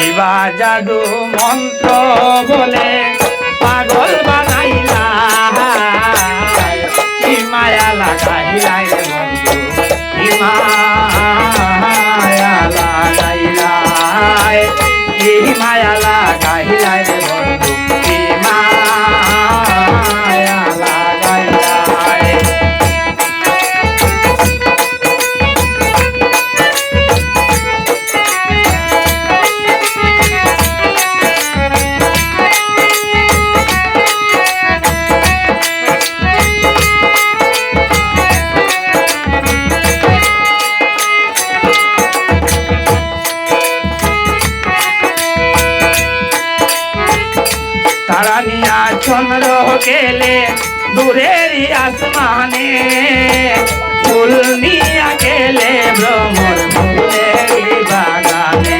ইবা জাদু মন্ত্র বলে পাগল বানাইলা কি মায়া লাগাইলাই রে বন্ধু কি মায়া লাগাইলাই কি মায়া লাগাইলাই রে বন্ধু কি মায়া লাগাইলাই तारा निया चंद्र गेले दूरेर आसमाने फूल निया गेले भ्रमर फूलेर बागाने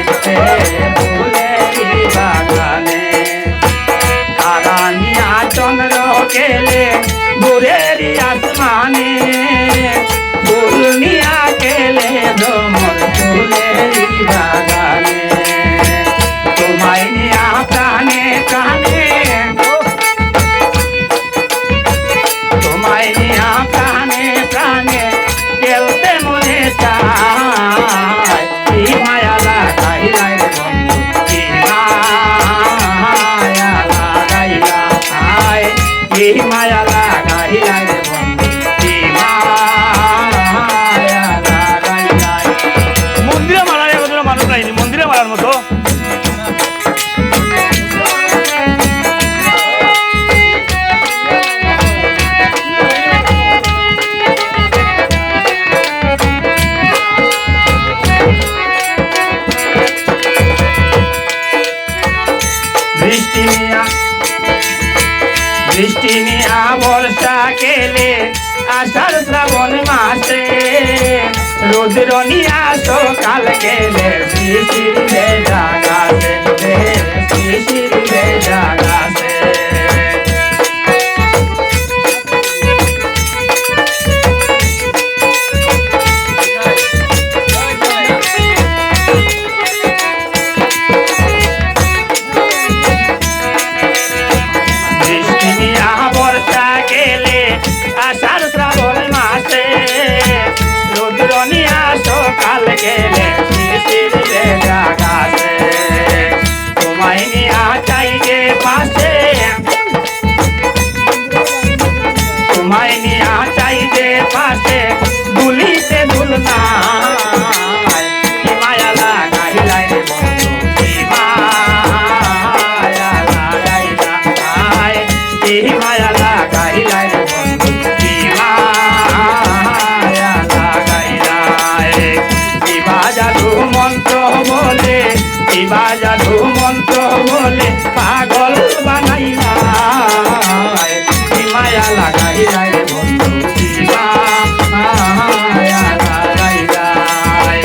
फूलेर बागाने तारा निया चंद्र गेले दूरेर आसमाने फूल निया गेले भ्रमर फूलेर बागाने तुम्हारे निया प्राणे प्राणे प्राणे प्राणे चलते मने चाय की माया लागाइलाई रे बंधु की माया लागाइलाई की माया लागाइलाई रे बंधु की माया लागाइलाई मंदिरे मारार मतो मानुष नाइনি मंदिरे मारार मतो বৃষ্টি নিয়া বর্ষা গেলে আষাঢ় শ্রাবণ মাসে রোদ্র নিয়া সকাল গেলে শিশির জাগাছে শিশির জাগাছে आषाढ़ श्रावण मासे रुद्र निया सकाल गेले शिशिर जागासे तुम्हारे निया चाहिए पासे तुम्हारे निया चाहिए पासे दुली से दुलना माया लागाइलाई रे बंधु की माया लागाइलाई की माया लागाइलाई रे बंधु बोले इबा जादू मंत्र बोले पागल बनाइला की माया लागाइलाई रे बंधु की माया लागाइलाई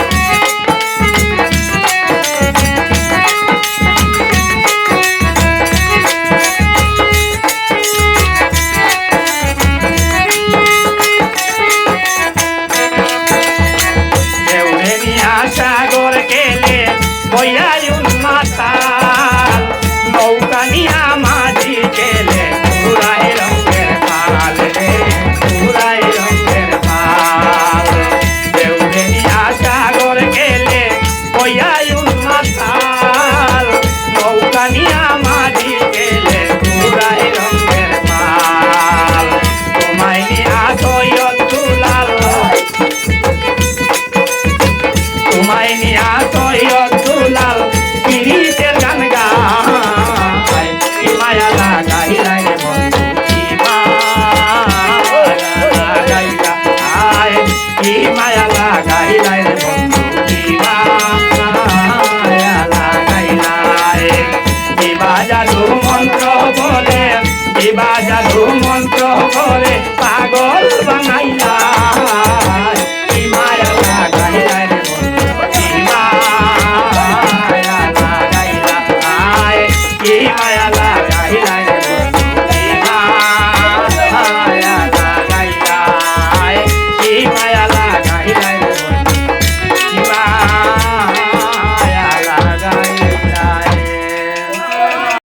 देउले निया सागर गेले বইয়া মাতাল নৌকা নিয়া মাঝি